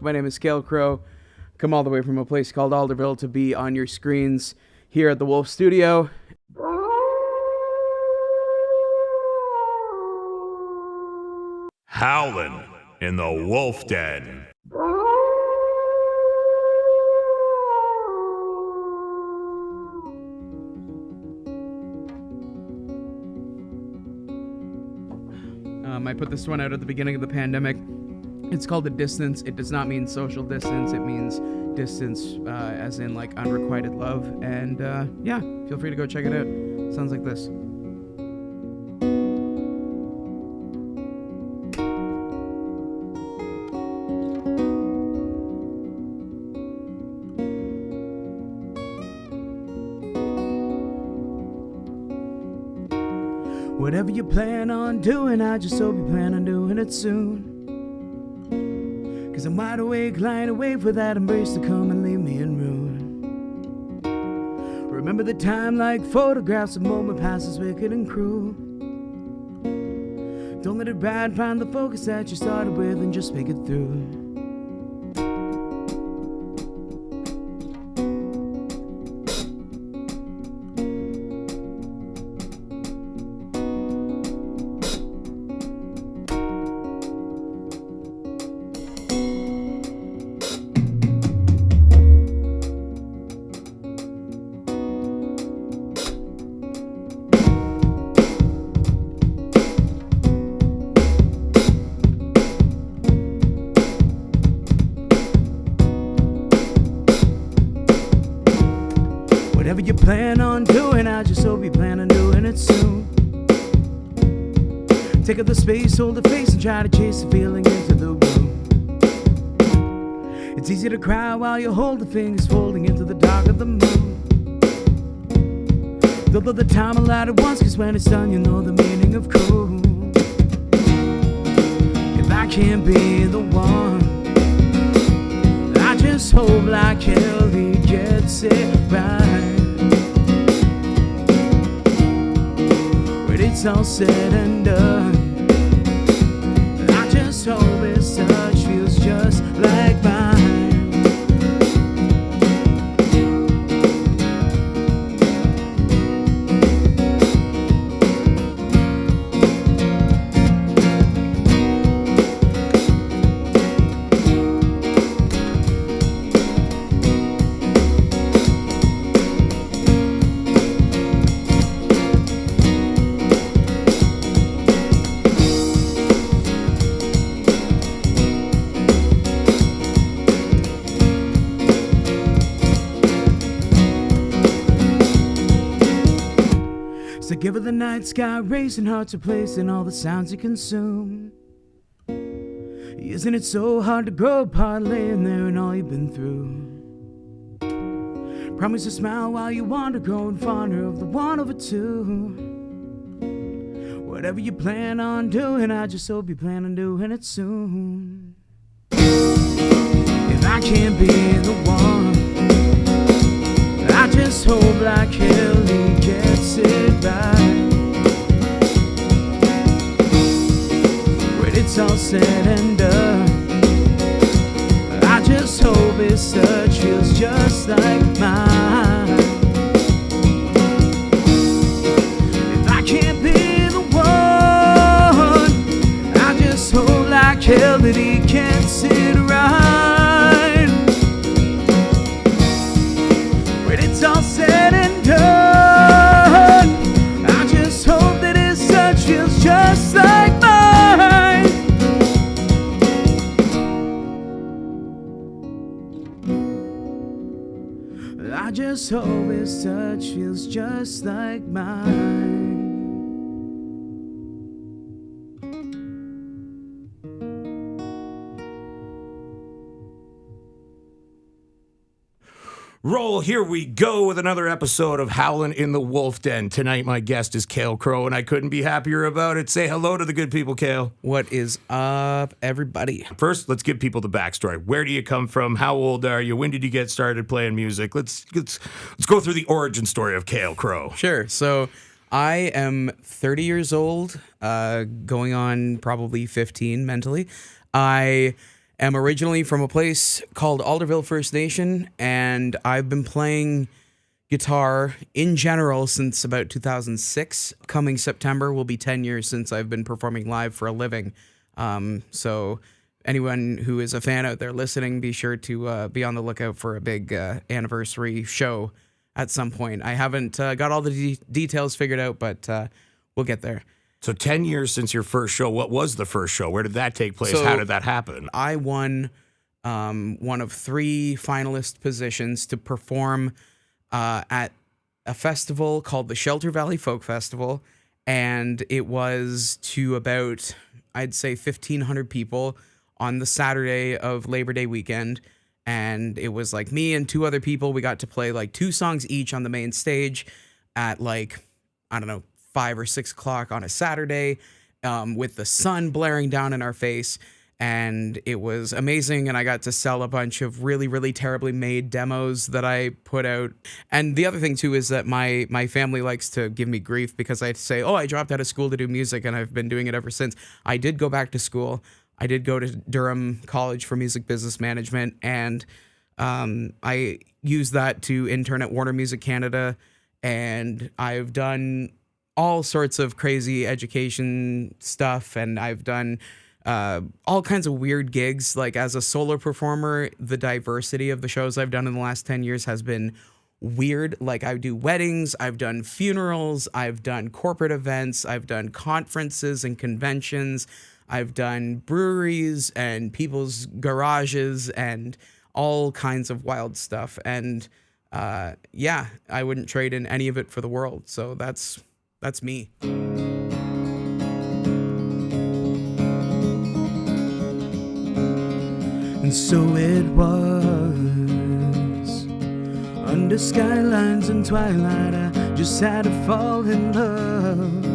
My name is Cale, Crowe. Come all the way from a place called Alderville to be on your screens here at the Wolf Studio. Howl'n in the Wolf Den. I put this one out at the beginning of the pandemic. It's called The Distance. It does not mean social distance. It means distance as in like unrequited love. And yeah, feel free to go check it out. Sounds like this. Whatever you plan on doing, I just hope you plan on doing it soon. 'Cause I'm wide awake, lying awake for that embrace to come and leave me in ruin. Remember the time like photographs, a moment passes wicked and cruel. Don't let it ride, find the focus that you started with and just make it through. Whatever you plan on doing, I just hope you plan on doing it soon. Take up the space, hold the face, and try to chase the feeling into the room. It's easy to cry while you hold the fingers folding into the dark of the moon. Double the time a lot at once, 'cause when it's done, you know the meaning of cool. If I can't be the one, I just hope like hell he gets it right. When it's all said and done, I just hope his touch feels just like mine. So give her the night sky, racing hearts replacing all the sounds you consume. Isn't it so hard to grow apart, laying there and all you've been through? Promise to smile while you wander, growing fonder of the 1/2. Whatever you plan on doing, I just hope you plan on doing it soon. If I can't be the one, I just hope like hell he gets it right. When it's all said and done, I just hope his touch feels just like mine. If I can't be the one, I just hope like hell that he can't sit right. When it's all said and done, I just hope that his touch feels just like mine. I just hope his touch feels just like mine. Roll, here we go with another episode of Howl'n in the Wolf Den. Tonight, my guest is Cale Crowe, and I couldn't be happier about it. Say hello to the good people, Cale. What is up, everybody? First, let's give people the backstory. Where do you come from? How old are you? When did you get started playing music? Let's go through the origin story of Cale Crowe. Sure. So I am 30 years old, going on probably 15 mentally. I am originally from a place called Alderville First Nation, and I've been playing guitar in general since about 2006. Coming September will be 10 years since I've been performing live for a living. So anyone who is a fan out there listening, be sure to be on the lookout for a big anniversary show at some point. I haven't got all the details figured out, but we'll get there. So 10 years since your first show. What was the first show? Where did that take place? How did that happen? I won one of 3 finalist positions to perform at a festival called the Shelter Valley Folk Festival, and it was to about, I'd say, 1,500 people on the Saturday of Labor Day weekend, and it was like me and 2 other people. We got to play like 2 songs each on the main stage at like, I don't know, 5 or 6 o'clock on a Saturday, with the sun blaring down in our face. And it was amazing, and I got to sell a bunch of really, really terribly made demos that I put out. And the other thing, too, is that my family likes to give me grief because I say, oh, I dropped out of school to do music, and I've been doing it ever since. I did go back to school. I did go to Durham College for Music Business Management, and I used that to intern at Warner Music Canada, and I've done all sorts of crazy education stuff, and I've done all kinds of weird gigs. Like, as a solo performer, the diversity of the shows I've done in the last 10 years has been weird. Like, I do weddings, I've done funerals, I've done corporate events, I've done conferences and conventions, I've done breweries and people's garages and all kinds of wild stuff. And yeah, I wouldn't trade in any of it for the world. So that's me. And so it was, under skylines and twilight, I just had to fall in love.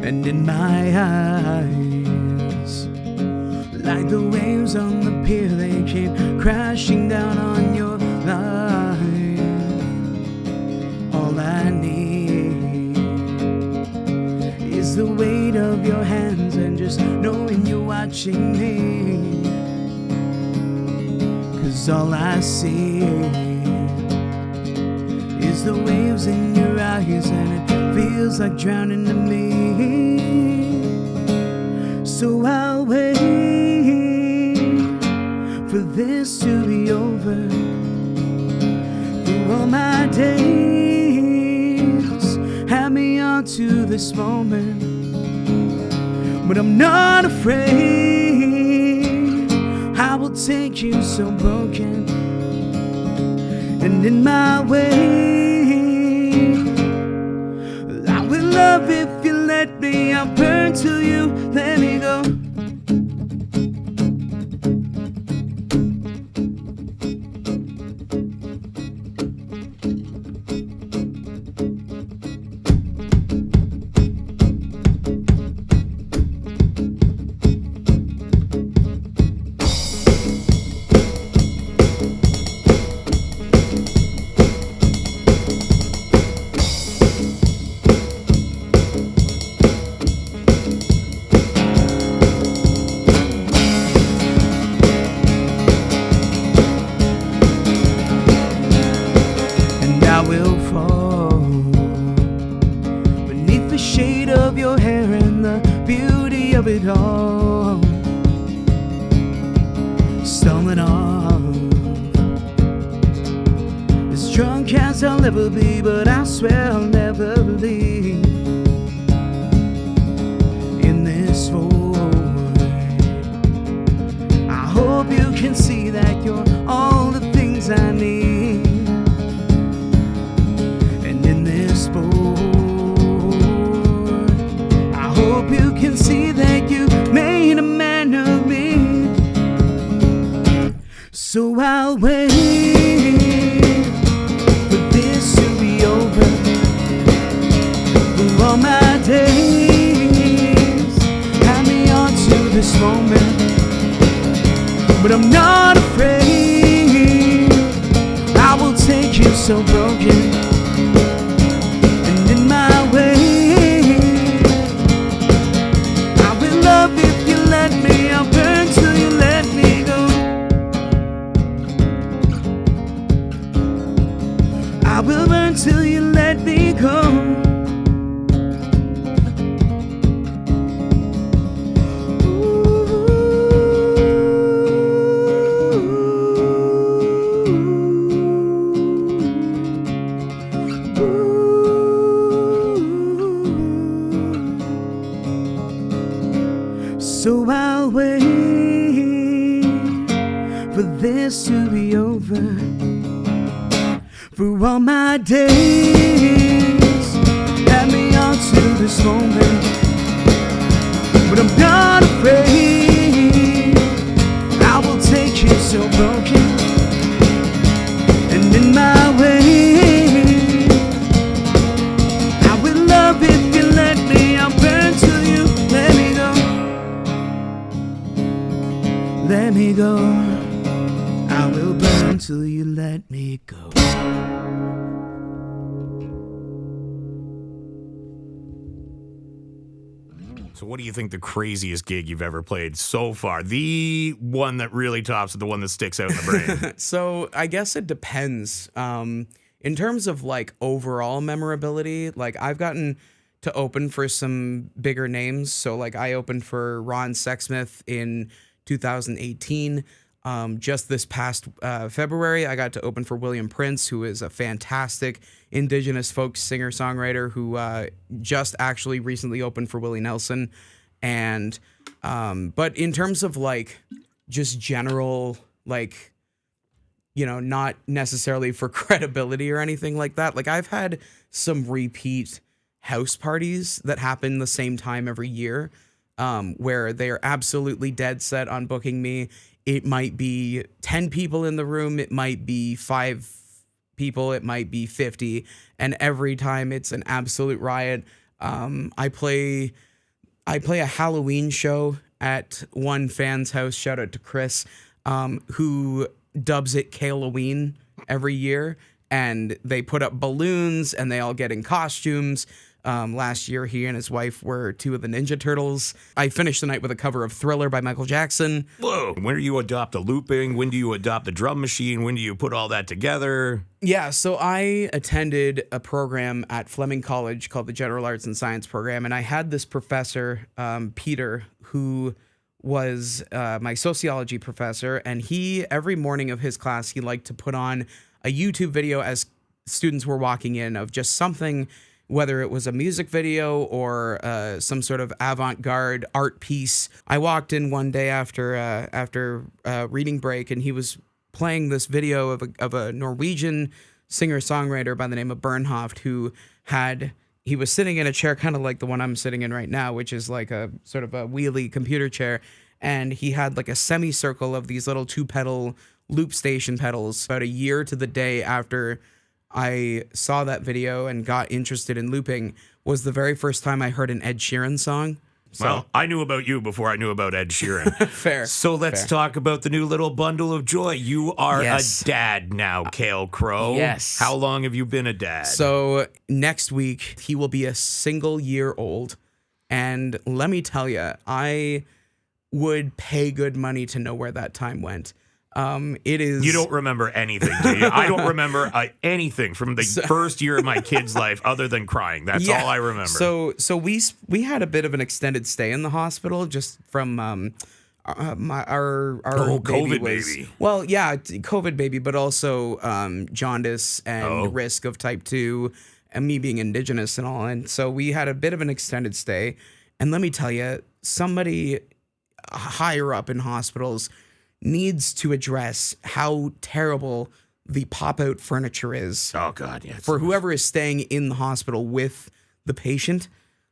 And in my eyes, like the waves on the pier, they came crashing down on your life. All I need is the weight of your hands and just knowing you're watching me. 'Cause all I see is the waves in your eyes, and it feels like drowning to me. So I'll wait for this to be over. For all my days had me on to this moment, but I'm not afraid. I will take you so broken, and in my way, I will love if you let me. I'll burn till you let me go. It all stolen off, as drunk as I'll ever be, but I swear I'll never leave. In this void, I hope you can see that you're all the things I need. And in this boat, I hope you can see that you made a man of me. So I'll wait for this to be over. For all my days had me on to this moment, but I'm not afraid. I will take you so broken, and in my way, if you let me, I'll burn for this to be over. For all my days had me on to this moment, but I'm not afraid. I will take you so broken, and in my way I will love if you let me. I'll burn till you let me go. Let me go. I will burn till you let me go. So what do you think the craziest gig you've ever played so far? The one that really tops it, the one that sticks out in the brain. So I guess it depends. In terms of like overall memorability, like I've gotten to open for some bigger names. So like I opened for Ron Sexsmith in 2018. Just this past February, I got to open for William Prince, who is a fantastic Indigenous folk singer-songwriter who just actually recently opened for Willie Nelson. And but in terms of like just general, like, you know, not necessarily for credibility or anything like that, like I've had some repeat house parties that happen the same time every year, where they are absolutely dead set on booking me. It might be 10 people in the room. It might be 5 people. It might be 50. And every time it's an absolute riot. I play a Halloween show at one fan's house. Shout out to Chris, who dubs it Cale every year. And they put up balloons and they all get in costumes. Last year, he and his wife were 2 of the Ninja Turtles. I finished the night with a cover of Thriller by Michael Jackson. Whoa. When do you adopt a looping? When do you adopt the drum machine? When do you put all that together? Yeah, so I attended a program at Fleming College called the General Arts and Science Program, and I had this professor, Peter, who was my sociology professor, and he, every morning of his class, he liked to put on a YouTube video as students were walking in of just something, whether it was a music video or some sort of avant-garde art piece. I walked in one day after reading break, and he was playing this video of a Norwegian singer-songwriter by the name of Bernhoft, he was sitting in a chair kind of like the one I'm sitting in right now, which is like a sort of a wheelie computer chair, and he had like a semicircle of these little 2-pedal loop station pedals. About a year to the day after I saw that video and got interested in looping was the very first time I heard an Ed Sheeran song. So. Well, I knew about you before I knew about Ed Sheeran. Fair. So let's talk about the new little bundle of joy. You are a dad now, Cale Crowe. Yes. How long have you been a dad? So next week, he will be a single year old. And let me tell you, I would pay good money to know where that time went. It is. You don't remember anything, do you? I don't remember anything from the first year of my kid's life other than crying. That's all I remember. So we had a bit of an extended stay in the hospital just from our COVID baby. Well, yeah, COVID baby, but also jaundice and risk of type 2 and me being Indigenous and all. And so we had a bit of an extended stay. And let me tell you, somebody higher up in hospitals needs to address how terrible the pop-out furniture is. Oh, God, yes. For whoever is staying in the hospital with the patient,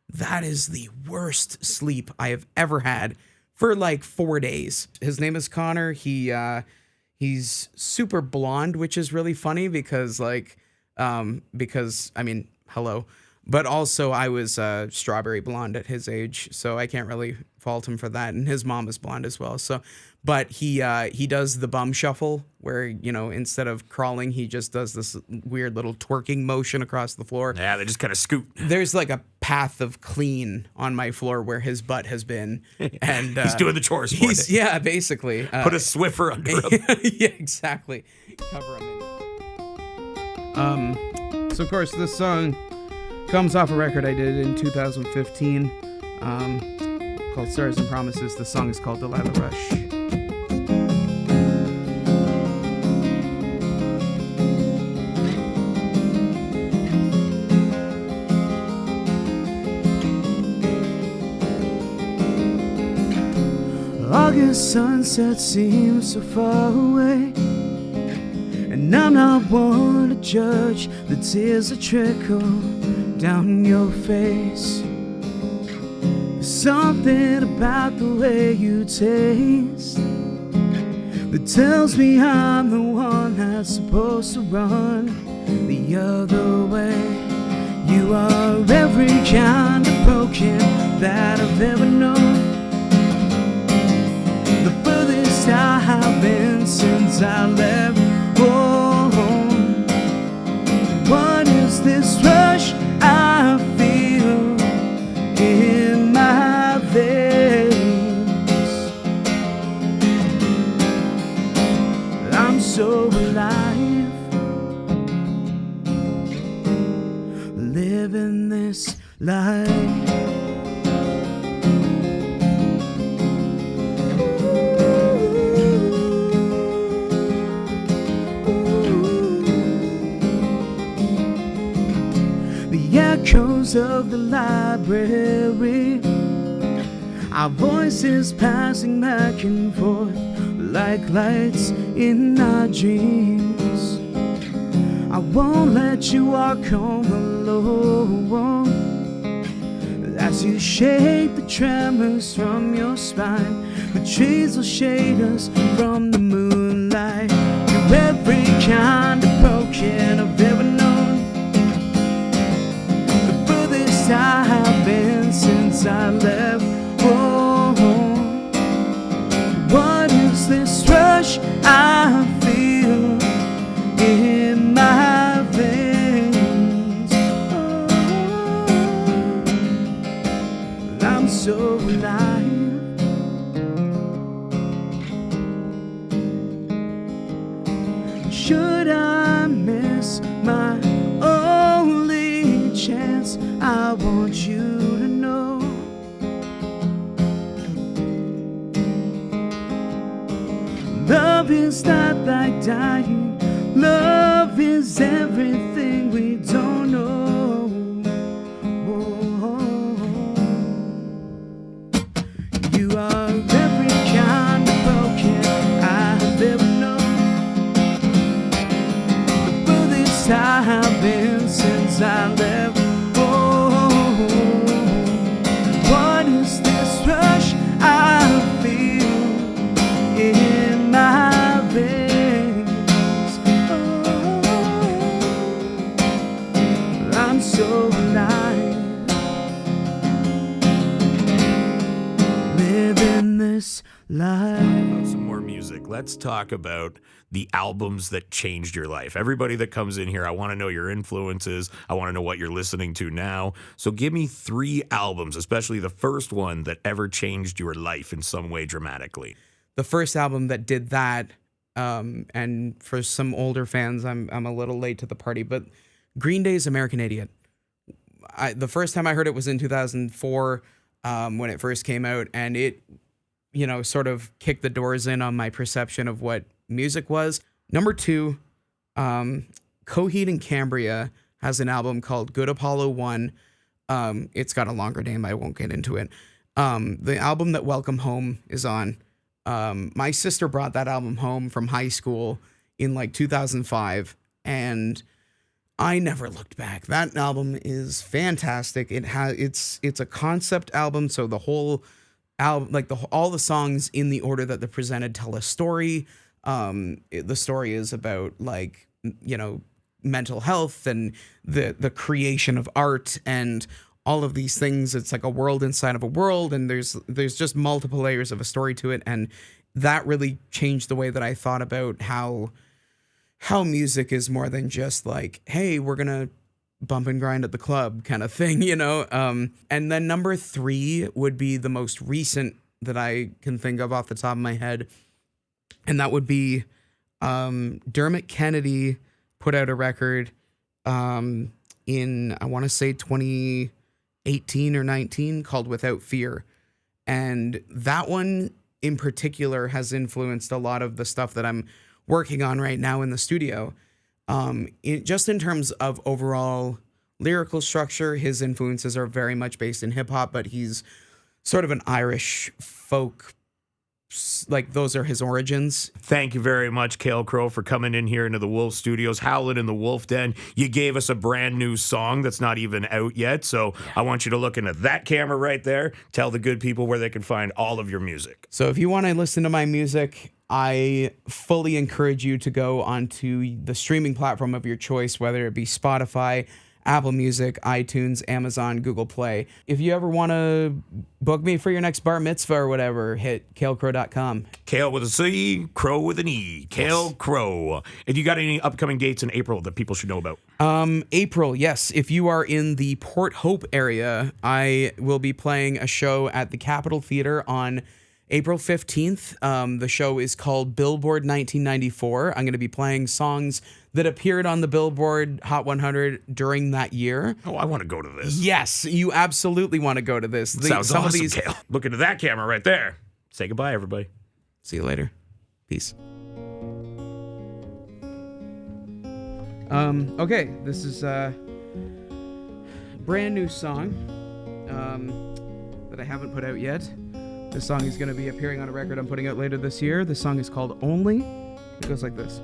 that is the worst sleep I have ever had for like 4 days. His name is Connor. He's super blonde, which is really funny because I mean, hello. But also I was strawberry blonde at his age, so I can't really fault him for that. And his mom is blonde as well. So, but he does the bum shuffle where, you know, instead of crawling, he just does this weird little twerking motion across the floor. Yeah, they just kind of scoot. There's like a path of clean on my floor where his butt has been, and he's doing the chores for it. Yeah, basically. Put a Swiffer under him. Yeah, exactly. Cover him in. So of course this song comes off a record I did in 2015 called Stars and Promises. The song is called Delilah Rush. sunset seems so far away, and I'm not one to judge the tears that trickle down your face. There's something about the way you taste that tells me I'm the one that's supposed to run the other way. You are every kind of broken that I've ever known. The furthest I have been since I left home. What is this rush I feel in my veins? I'm so alive, living this life. The echoes of the library, our voices passing back and forth like lights in our dreams. I won't let you walk home alone as you shake the tremors from your spine. The trees will shade us from the moonlight. You're every kind of broken I've ever known. The furthest I have been since I left home. What is this rush I feel in my veins? Oh, I'm so alive. Should I miss my only chance? I want you to know love is not like dying. Love is everything we don't know. You are every kind of broken I've ever known. The furthest I have been since I left home. What is this rush I feel in my veins? Oh, I'm so alive, living this life. Some more music. Let's talk about the albums that changed your life. Everybody that comes in here, I want to know your influences. I want to know what you're listening to now. So give me 3 albums, especially the first one that ever changed your life in some way dramatically. The first album that did that, and for some older fans, I'm a little late to the party, but Green Day's American Idiot. The first time I heard it was in 2004, when it first came out, and it, sort of kicked the doors in on my perception of what music was. Number 2, Coheed and Cambria has an album called Good Apollo 1. It's got a longer name. I won't get into it. The album that Welcome Home is on. My sister brought that album home from high school in like 2005, and I never looked back. That album is fantastic. It's a concept album, so the whole album, like all the songs in the order that they're presented, tell a story. The story is about mental health and the creation of art and all of these things. It's like a world inside of a world, and there's just multiple layers of a story to it, and that really changed the way that I thought about how music is more than just like, hey, we're gonna bump and grind at the club kind of thing, And then number 3 would be the most recent that I can think of off the top of my head, and that would be Dermot Kennedy put out a record in, I want to say 2018 or 19, called Without Fear. And that one in particular has influenced a lot of the stuff that I'm working on right now in the studio. Just in terms of overall lyrical structure, his influences are very much based in hip hop, but he's sort of an Irish folk like those are his origins. Thank you very much, Cale Crowe, for coming in here into the Wolf Studios, Howl'n in the Wolf Den. You gave us a brand new song that's not even out yet, so I want you to look into that camera right there. Tell the good people where they can find all of your music. So if you want to listen to my music, I fully encourage you to go onto the streaming platform of your choice, whether it be Spotify, Apple Music, iTunes, Amazon, Google Play. If you ever want to book me for your next bar mitzvah or whatever, hit calecrowe.com. Cale with a C, Crowe with an E. Cale Crowe. And you got any upcoming dates in April that people should know about? April, yes. If you are in the Port Hope area, I will be playing a show at the Capitol Theater on April 15th. The show is called Billboard 1994. I'm going to be playing songs that appeared on the Billboard Hot 100 during that year. Oh, I want to go to this. Yes, you absolutely want to go to this. Sounds awesome, Cale. Look into that camera right there. Say goodbye, everybody. See you later. Peace. Okay, this is a brand new song that I haven't put out yet. This song is going to be appearing on a record I'm putting out later this year. This song is called Only. It goes like this.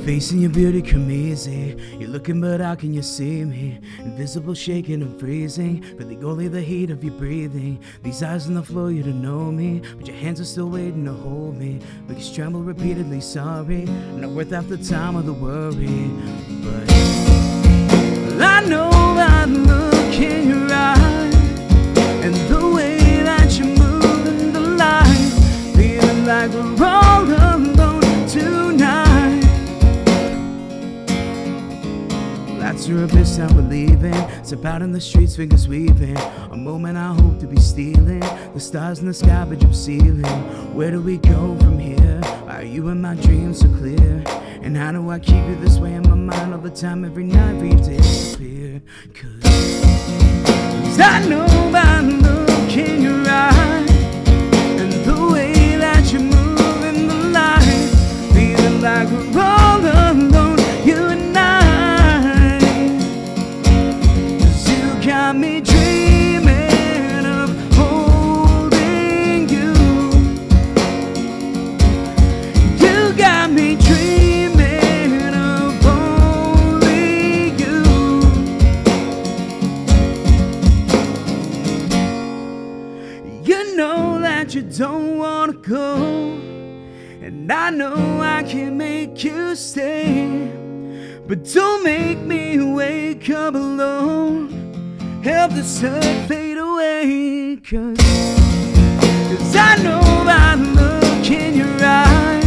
Facing your beauty crazy. You're looking, but how can you see me? Invisible, shaking and freezing. Feeling only the heat of your breathing. These eyes on the floor, you don't know me, but your hands are still waiting to hold me. Because tremble repeatedly, sorry. Not worth half the time or the worry. But I know I look in your eyes, and the way that you move in the light, feeling like we're all alone tonight. That's your abyss, now we're leaving. Step out in the streets, fingers weaving. A moment I hope to be stealing. The stars in the sky, but you're ceiling. Where do we go from here? Are you in my dreams so clear? And how do I keep you this way in my mind all the time, every night, every day disappear? Cause I know I look in your eyes, and the way that you move in the light, feeling like we're all alone, you and I. Got me dreaming of holding you. You got me dreaming of only you. You know that you don't wanna go, and I know I can make you stay, but don't make me wake up alone. Help the sun fade away, cause I know I look in your eyes,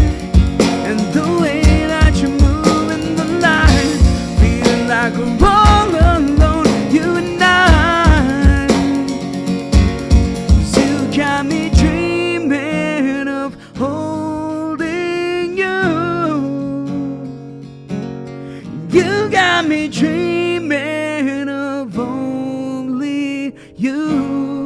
and the way that you move in the light, feeling like we're all alone, you and I. 'Cause you got me dreaming of holding you.